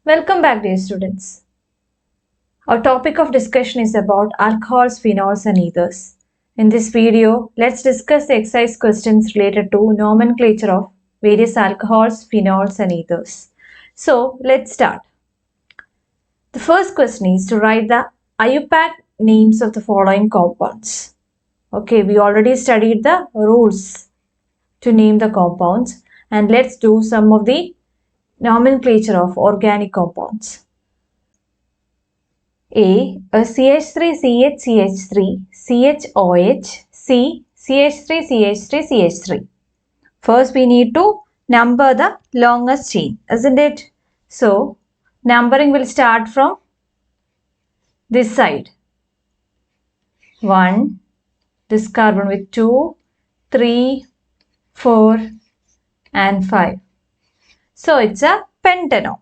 Welcome back, dear students. Our topic of discussion is about alcohols, phenols, and ethers. In this video, let's discuss the exercise questions related to nomenclature of various alcohols, phenols, and ethers. So, let's start. The first question is to write the IUPAC names of the following compounds. Okay, we already studied the rules to name the compounds, and let's do some of the nomenclature of organic compounds. A CH3CHCH3 CHOH C CH3CH3CH3. First we need to number the longest chain, isn't it? So numbering will start from this side. 1, this carbon with 2, 3, 4 and 5. So it's a pentanol.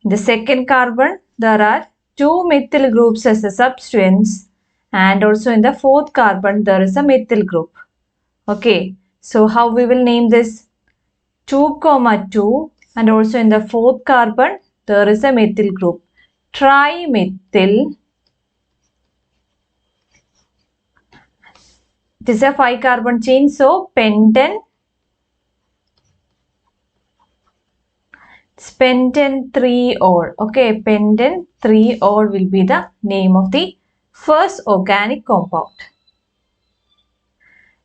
In the second carbon there are 2 methyl groups as the substituents, and also in the fourth carbon there is a methyl group. Okay, so how we will name this? 2, 2, and also in the fourth carbon there is a methyl group, trimethyl. This is a 5 carbon chain, so pentan. It's pentan 3-ol. Okay, pentan 3-ol will be the name of the first organic compound.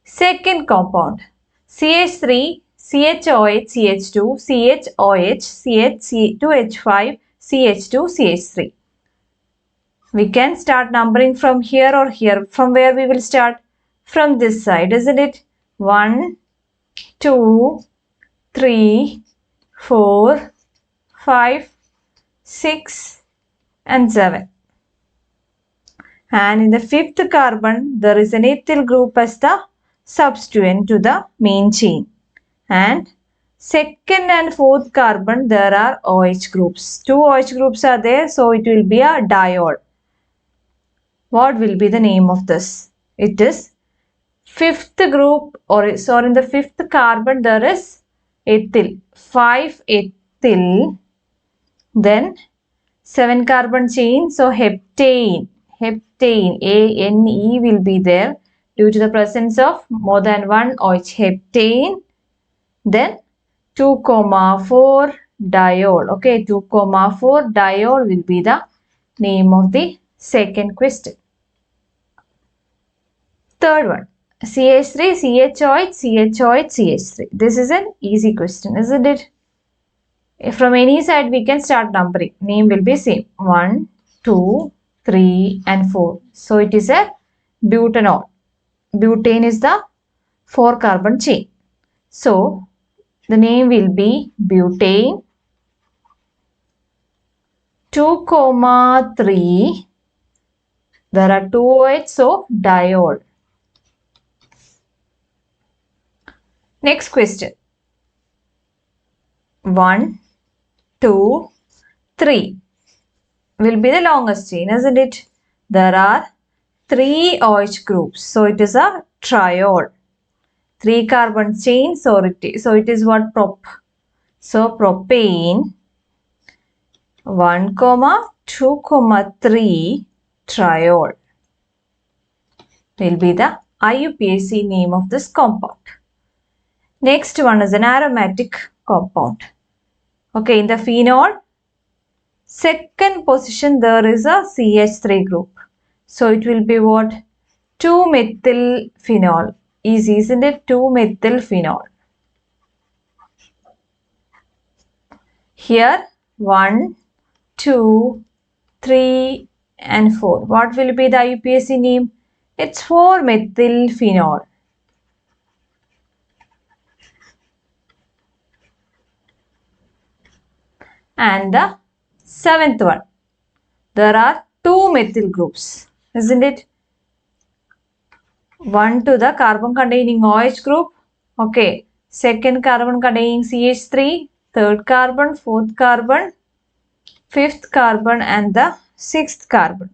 Second compound, CH3, CHOH, CH2, CHOH, CH2H5, CH2, CH3. We can start numbering from here or here. From where we will start? From this side, isn't it? 1, 2, 3, 4, 5, 6 and 7. And in the fifth carbon, there is an ethyl group as the substituent to the main chain. And second and fourth carbon, there are OH groups. 2 OH groups are there, so it will be a diol. What will be the name of this? It is fifth group, or sorry, in the fifth carbon there is ethyl, 5-ethyl. Then 7 carbon chain, so heptane, ANE will be there due to the presence of more than one OH, heptane. Then 2, 4 diol. Okay, 2, 4 diol will be the name of the second question. Third one, CH3, CHOH, CHOH, CH3. This is an easy question, isn't it? From any side we can start numbering. Name will be same. 1, 2, 3 and 4. So it is a butanol. Butane is the 4 carbon chain. So the name will be butane. 2, 3. There are 2 OH, so diol. Next question. 1, 2, 3 will be the longest chain, isn't it? There are 3 OH groups, so it is a triol. 3 carbon chain, so it is what? Prop. So propane. 1, 2, 3 triol will be the IUPAC name of this compound. Next one is an aromatic compound. Okay, in the phenol, second position there is a CH3 group. So it will be what? 2-methyl phenol. Easy, isn't it? 2-methyl phenol. Here 1, 2, 3 and 4. What will be the IUPAC name? It's 4-methyl phenol. And the seventh one, there are 2 methyl groups, isn't it? 1 to the carbon containing OH group. Okay, second carbon containing CH3, third carbon, fourth carbon, fifth carbon and the sixth carbon.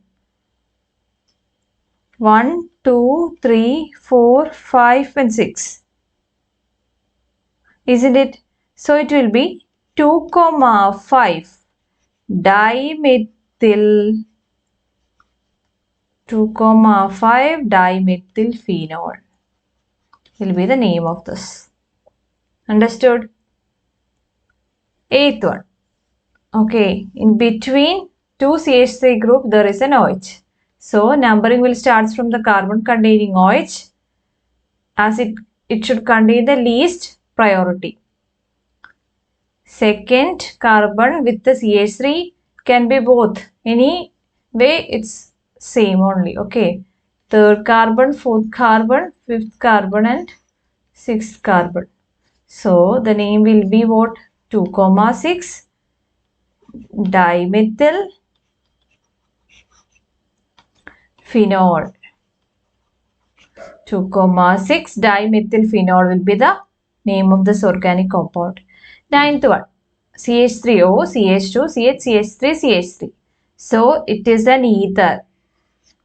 1, 2, 3, 4, 5 and 6. Isn't it? So it will be 2, 5 dimethyl 2,5 dimethyl phenol will be the name of this. Understood? Eighth one. Okay, in between two CH3 group there is an OH. So numbering will start from the carbon containing OH as it should contain the least priority. Second carbon with the CH3 can be both. Any way it's same only. Okay. Third carbon, fourth carbon, fifth carbon and sixth carbon. So the name will be what? 2,6 dimethyl phenol. 2,6 dimethyl phenol will be the name of this organic compound. Ninth one, CH3O, CH2, CH, CH3, CH3. So it is an ether.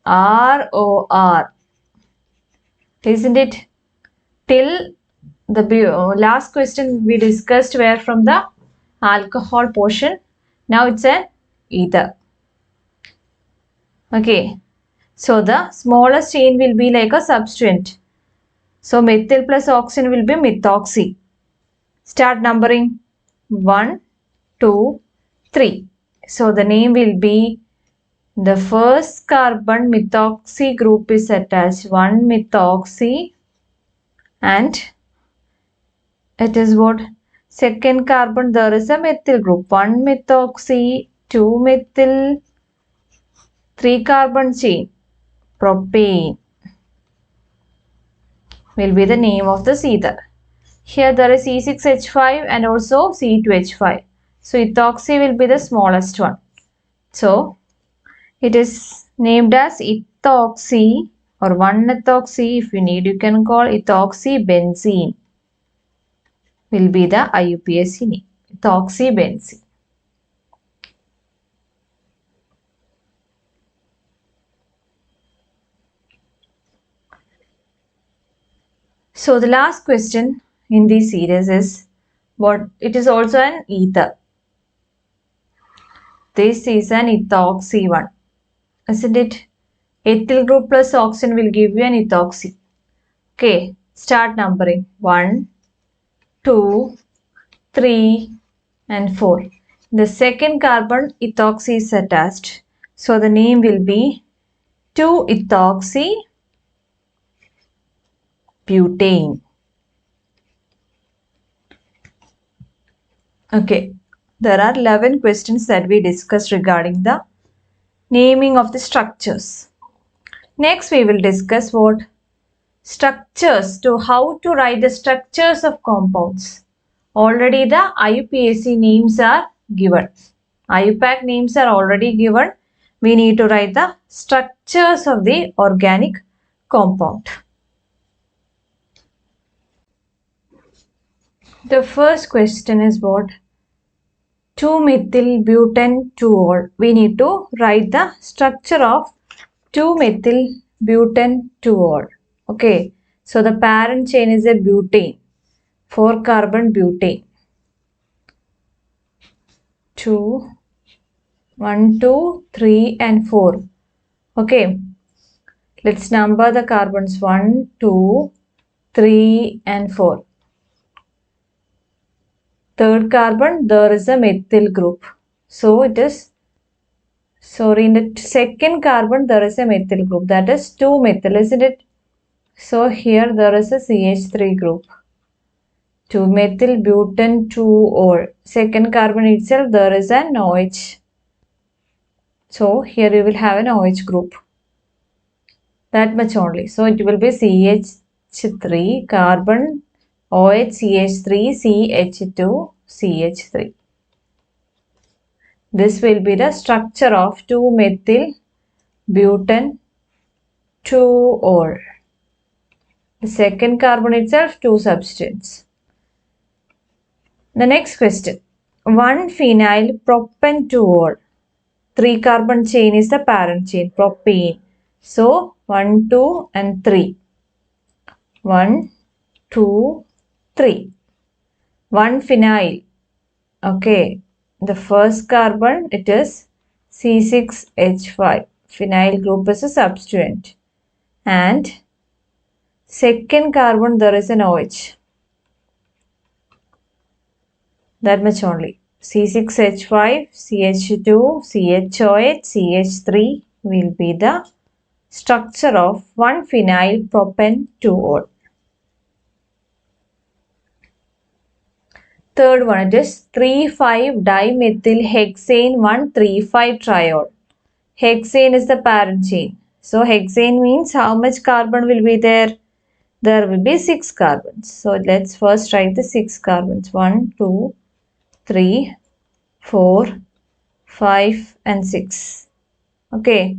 ROR. Isn't it? Till the last question we discussed were from the alcohol portion. Now it's an ether. Okay. So the smallest chain will be like a substituent. So methyl plus oxygen will be methoxy. Start numbering 1, 2, 3. So the name will be the first carbon methoxy group is attached. 1 methoxy and it is what? Second carbon there is a methyl group. 1 methoxy, 2 methyl, 3 carbon chain. Propane will be the name of this ether. Here there is C6H5 and also C2H5. So ethoxy will be the smallest one. So it is named as ethoxy or 1-ethoxy. If you need, you can call ethoxy benzene. Will be the IUPAC name. Ethoxy benzene. So the last question in this series is what? It is also an ether. This is an ethoxy one. Isn't it? Ethyl group plus oxygen will give you an ethoxy. Okay, start numbering 1, 2, 3 and 4. The second carbon ethoxy is attached. So the name will be 2-ethoxy butane. Okay, there are 11 questions that we discussed regarding the naming of the structures. Next we will discuss what? Structures, to how to write the structures of compounds. Already the IUPAC names are given. IUPAC names are already given. We need to write the structures of the organic compound. The first question is what? 2-methyl-butene-2-ol. We need to write the structure of 2-methyl-butene-2-ol. Okay. So the parent chain is a butane. 4 carbon butane. 2, 1, 2, 3 and 4. Okay. Let's number the carbons 1, 2, 3 and 4. Third carbon, there is a methyl group. So it is, in the second carbon, there is a methyl group. That is 2-methyl, isn't it? So here there is a CH3 group. 2-methyl-butene-2-ol. Second carbon itself, there is an OH. So here you will have an OH group. That much only. So it will be CH3 carbon OH CH3 CH2 CH3. This will be the structure of 2-methyl-butene-2-ol. The second carbon itself, 2 substituents. The next question. 1-phenyl-propane-2-ol. 3 carbon chain is the parent chain, propane. So 1, 2 and 3. 1, 2, 3. 1-phenyl. Okay. the first carbon it is C6H5. Phenyl group is a substituent. And second carbon there is an OH. That much only. C6H5, CH2, CHOH, CH3 will be the structure of 1-phenyl propan 2-ol. Third one, it is 3,5-dimethyl-hexane 1,3,5-triol. Hexane is the parent chain. So hexane means how much carbon will be there? There will be 6 carbons. So let's first write the 6 carbons. 1, 2, 3, 4, 5 and 6. Okay.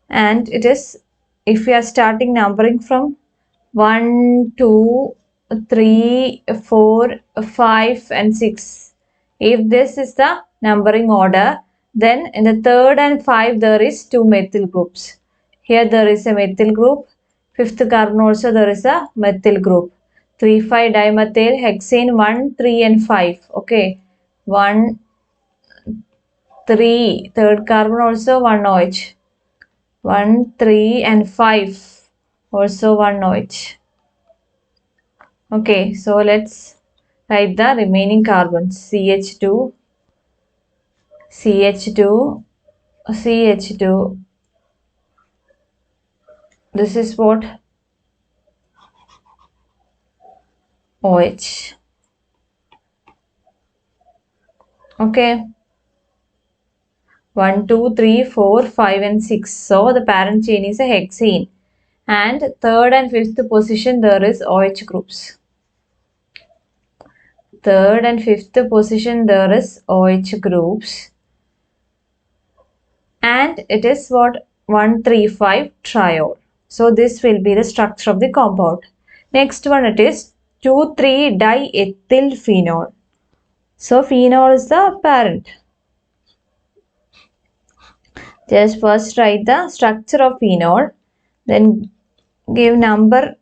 And it is, if we are starting numbering from 1, 2, 3, 4, 5 and 6. If this is the numbering order, then in the third and 5 there is 2 methyl groups. Here there is a methyl group. Fifth carbon also there is a methyl group. 3,5-dimethyl hexane 1, 3 and 5. Okay. 1, 3. Third carbon also 1 OH. 1, 3 and 5. Also 1 OH. Okay, so let's write the remaining carbons. CH2, CH2, CH2. This is what? OH. Okay. 1, 2, 3, 4, 5 and 6. So the parent chain is a hexane. And third and fifth position there is OH groups. Third and fifth position there is OH groups. And it is what? 1,3,5 triol. So this will be the structure of the compound. Next one it is 2,3-diethyl phenol. So phenol is the parent. Just first write the structure of phenol, then give number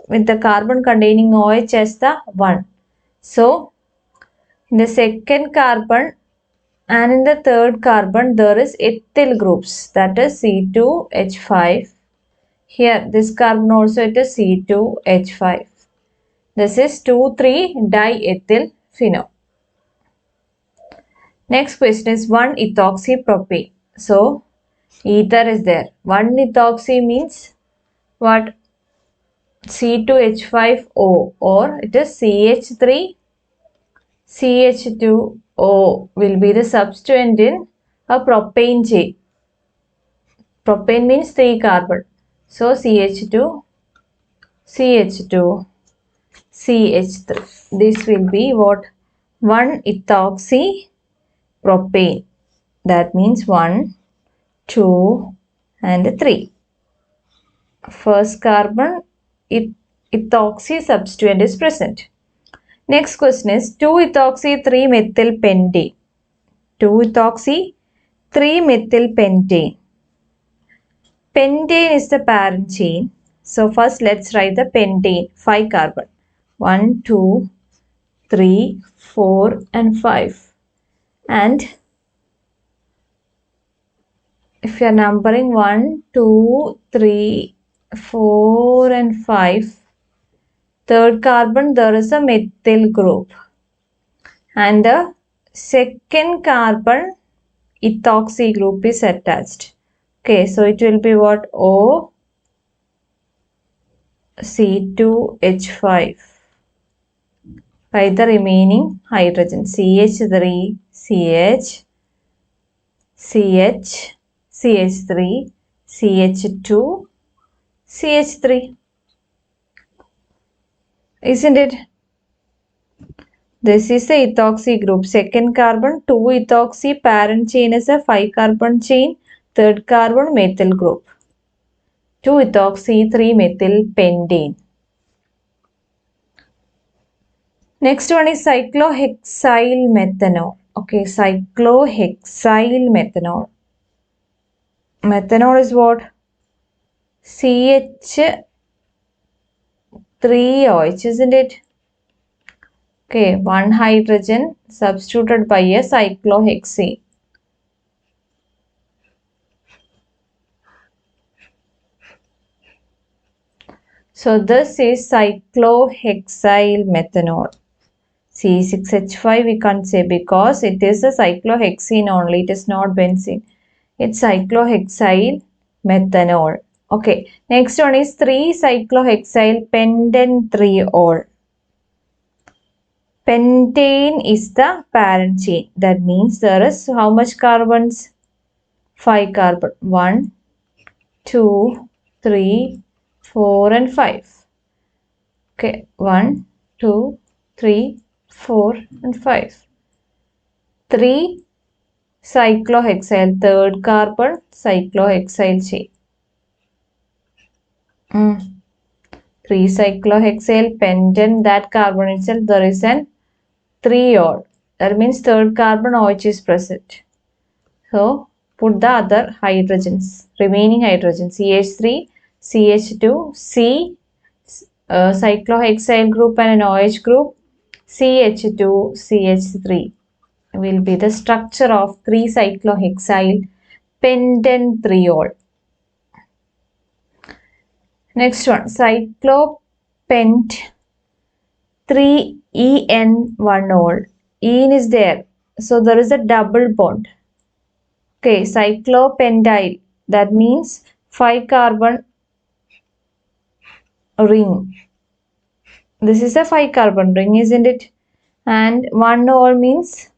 with the carbon containing OH as the 1. So in the second carbon and in the third carbon there is ethyl groups, that is C2H5. Here this carbon also it is C2H5. This is 2,3-diethyl phenol. Next question is 1-ethoxypropane. So ether is there. 1-ethoxy means what? C2H5O, or it is CH3 CH2O will be the substituent in a propane chain. Propane means 3 carbon. So CH2 CH2 CH3. This will be what? 1-ethoxypropane. That means 1, 2 and 3. First carbon ethoxy substituent is present. Next question is 2-ethoxy-3-methylpentane. 2-ethoxy-3-methylpentane. Pentane is the parent chain. So first let's write the pentane. 5 carbon. 1, 2, 3, 4 and 5. And if you are numbering 1, 2, 3, 4 and 5, third carbon there is a methyl group. And the second carbon ethoxy group is attached. Okay, so it will be what? O C2H5 by the remaining hydrogen CH3 CH CH CH3 CH2 CH3. Isn't it? This is the ethoxy group. Second carbon 2-ethoxy parent chain is a 5 carbon chain. Third carbon methyl group. 2-ethoxy-3-methylpentane. Next one is cyclohexyl methanol. Okay, cyclohexyl methanol. Methanol is what? CH3OH, isn't it? Okay, one hydrogen substituted by a cyclohexane. So this is cyclohexyl methanol. C6H5 we can't say because it is a cyclohexene only, it is not benzene. It's cyclohexyl methanol. Okay, next one is 3-cyclohexyl pentanethreol. Pentane is the parent chain. That means there is how much carbons? 5 carbon. 1, 2, 3, 4 and 5. Okay, 1, 2, 3, 4 and 5. 3 cyclohexyl, third carbon, cyclohexyl chain. 3 cyclohexyl pentane, that carbon itself there is an 3-ol. That means third carbon OH is present. So put the other hydrogens, remaining hydrogens, CH3, CH2, C, cyclohexyl group and an OH group, CH2, CH3 will be the structure of 3-cyclohexyl pentanethreol. Next one, cyclopent 3En1ol. En is there, so there is a double bond. Okay, cyclopentyl, that means 5 carbon ring. This is a 5 carbon ring, isn't it? And 1-ol means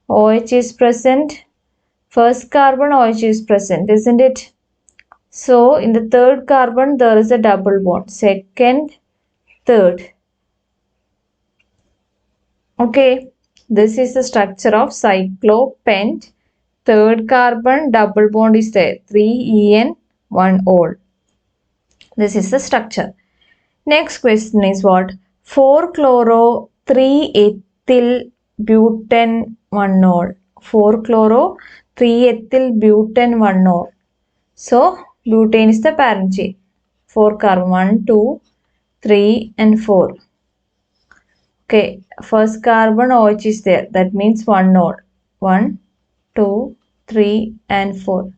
OH is present. First carbon OH is present, isn't it? So in the third carbon there is a double bond. Second, third. Okay, this is the structure of cyclopent. Third carbon double bond is there. 3En1ol. This is the structure. Next question is what? 4-chloro 3-ethyl butane 1-ol. 4-chloro 3-ethyl butane 1-ol. So butane is the parent chain. 4 carbon 1, 2, 3 and 4. Okay, first carbon OH is there. That means 1-ol. 1, 2, 3 and 4.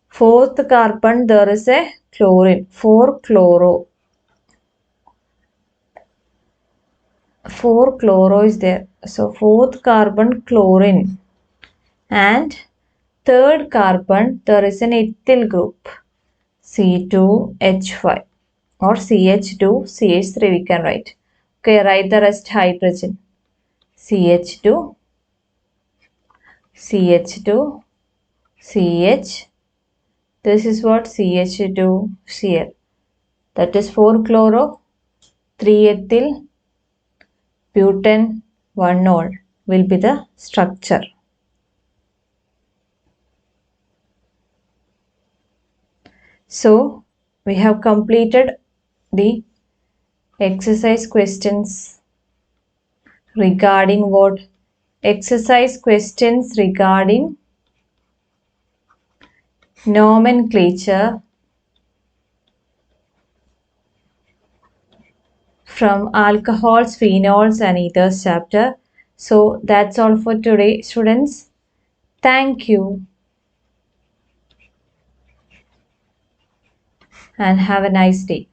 Fourth carbon there is a chlorine. 4-chloro. 4-chloro is there. So fourth carbon chlorine. And third carbon there is an ethyl group. C2H5 or CH2CH3 we can write. Okay, write the rest hydrogen. CH2, CH2, CH. This is what? CH2Cl. That is 4-chloro, 3-ethyl, butane, 1-ol will be the structure. So we have completed the exercise questions regarding what? Exercise questions regarding nomenclature from alcohols, phenols and ethers chapter. So that's all for today, students. Thank you and have a nice day.